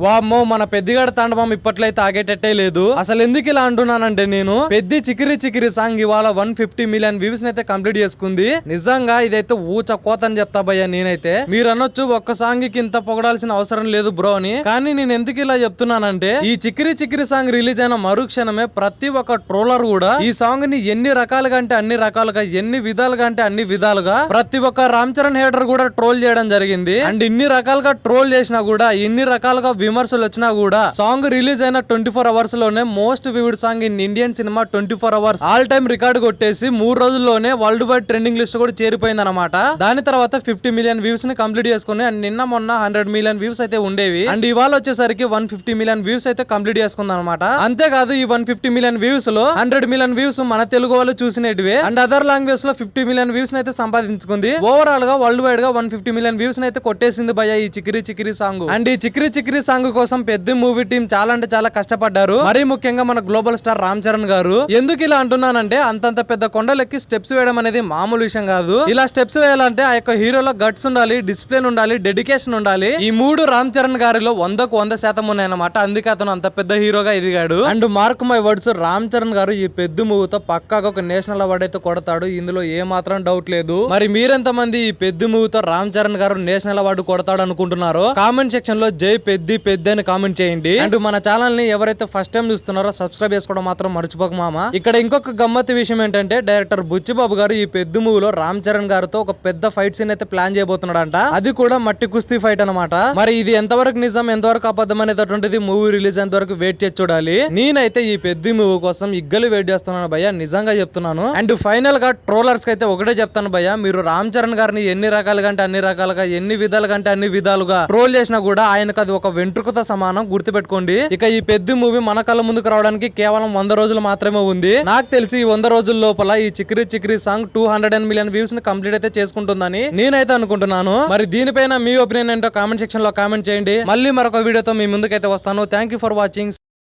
వామ్మో మన పెద్దిగాడి తాండవం ఇప్పట్లయితే ఆగేటట్టే లేదు. అసలు ఎందుకు ఇలా అంటున్నానంటే నేను పెద్ది చికిరి చికిరి సాంగ్ ఇవాళ 150 మిలియన్ వ్యూస్ అయితే కంప్లీట్ చేసుకుంది. నిజంగా ఇదైతే ఊచ కోత అని చెప్తా భయ్యా నేనైతే. మీరు అనొచ్చు ఒక్క సాంగ్ కి ఇంత పొగడాల్సిన అవసరం లేదు బ్రో అని. కానీ నేను ఎందుకు ఇలా చెప్తున్నానంటే ఈ చికిరి చికిరి సాంగ్ రిలీజ్ అయిన మరుక్షణమే ప్రతి ఒక్క ట్రోలర్ కూడా ఈ సాంగ్ ని ఎన్ని రకాలుగా అంటే అన్ని రకాలుగా, ఎన్ని విధాలుగా అంటే అన్ని విధాలుగా ప్రతి ఒక్క రామ్ చరణ్ హేటర్ కూడా ట్రోల్ చేయడం జరిగింది. అండ్ ఇన్ని రకాలుగా ట్రోల్ చేసినా కూడా, ఇన్ని రకాలుగా విమర్శలు వచ్చినా కూడా సాంగ్ రిలీజ్ అయిన 24 అవర్స్ లోనే most viewed song in Indian cinema 24 hours all time record కొట్టేసి 3 రోజుల్లోనే వరల్డ్ వైడ్ ట్రెండింగ్ లిస్ట్ కూడా చేరిపోయింది అనమాట. దాని తర్వాత 50 మిలియన్ వ్యూస్ ని కంప్లీట్ చేసుకుని అండ్ నిన్న మొన్న 100 మిలియన్ వ్యూస్ అయితే ఉండేవి. అండ్ ఇవాళ వచ్చేసరికి 150 మిలియన్ వ్యూస్ అయితే కంప్లీట్ చేసుకుంది అనమాట. అంతేకాదు ఈ 150 మిలియన్ వ్యూస్ లో 100 మిలియన్ వ్యూస్ మన తెలుగు వాళ్ళు చూసినట్టువే అండ్ అదర్ లాంగ్వేజ్ లో 50 మిలియన్ వ్యూస్ అయితే సంపాదించుకుంది. ఓవరాల్ గా వరల్డ్ వైడ్ గా 150 మిలియన్ వ్యూస్ అయితే కొట్టేసింది భయ్య ఈ చికిరి చికిరి సాంగ్. అండ్ ఈ చికిరి చికిరి సాంగ్ కోసం పెద్ద మూవీ టీం చాలా అంటే చాలా కష్టపడ్డారు. మరీ ముఖ్యంగా మన గ్లోబల్ స్టార్ రామ్ చరణ్ గారు. ఎందుకు ఇలా అంటున్నానంటే అంతంత పెద్ద కొండలెక్కి స్టెప్స్ వేయడం అనేది మామూలు విషయం కాదు. ఇలా స్టెప్స్ వేయాలంటే ఆ యొక్క హీరోలో గట్స్ ఉండాలి, డిసిప్లిన్ ఉండాలి, డెడికేషన్ ఉండాలి. ఈ 3 రామ్ చరణ్ గారిలో 100కు 100% ఉన్నాయన్నమాట. అందుకే అతను అంత పెద్ద హీరోగా ఎదిగాడు. And mark my words, Ram Charan గారు ఈ పెద్ద మూవీతో పక్కాగా ఒక నేషనల్ అవార్డు అయితే కొడతాడు. ఇందులో ఏ మాత్రం డౌట్ లేదు. మరి మీరెంత మంది ఈ పెద్ద మూవీతో రామ్ చరణ్ గారు నేషనల్ అవార్డు కొడతాడు అనుకుంటున్నారో కామెంట్ సెక్షన్ లో జై పెద్ది పెద్ద అని కామెంట్ చేయండి. అండ్ మన ఛానల్ ని ఎవరైతే ఫస్ట్ టైం చూస్తున్నారో సబ్స్క్రైబ్ చేసుకోవడం మాత్రం మర్చిపోక మామ. ఇక్కడ ఇంకొక గమ్మత్తు విషయం ఏంటంటే డైరెక్టర్ బుచ్చిబాబు గారు ఈ పెద్ద మూవీలో రామ్ చరణ్ గారితో ఒక పెద్ద ఫైట్ సీన్ అయితే ప్లాన్ చేయబోతున్నాడంట. అది కూడా మట్టి కుస్తీ ఫైట్ అనమాట. మరి ఇది ఎంతవరకు నిజం ఎంతవరకు అబద్ధం అనేటటువంటిది మూవీ రిలీజ్ అయ్యేంత వరకు వెయిట్ చేసి చూడాలి. నేనైతే ఈ పెద్ద మూవీ కోసం ఇగ్గలు వెయిట్ చేస్తున్నాను భయ్య, నిజంగా చెప్తున్నాను. అండ్ ఫైనల్ గా ట్రోలర్స్ కి అయితే ఒకటే చెప్తాను భయ్య, మీరు రామ్ చరణ్ గారిని ఎన్ని రకాలుగా అంటే అన్ని రకాలుగా, ఎన్ని విధాలుగా అంటే అన్ని విధాలుగా ట్రోల్ చేసినా కూడా ఆయనకు అది ఒక వెంట్రుకతో సమానం, గుర్తుపెట్టుకోండి. ఇక ఈ పెద్ద మూవీ మన కళ్ళ ముందుకు రావడానికి కేవలం 100 రోజులు మాత్రమే ఉంది. నాకు తెలిసి ఈ 100 రోజుల లోపల ఈ Chikiri Chikiri song 200 million views ని కంప్లీట్ అయితే చేసుకుంటుందని నేనైతే అనుకుంటున్నాను. మరి దీనిపైన మీ ఒపీనియన్ ఏంటో కామెంట్ సెక్షన్ లో కామెంట్ చేయండి. మళ్ళీ మరొక వీడియోతో మీ ముందుకైతే వస్తాను. Thank you for watching.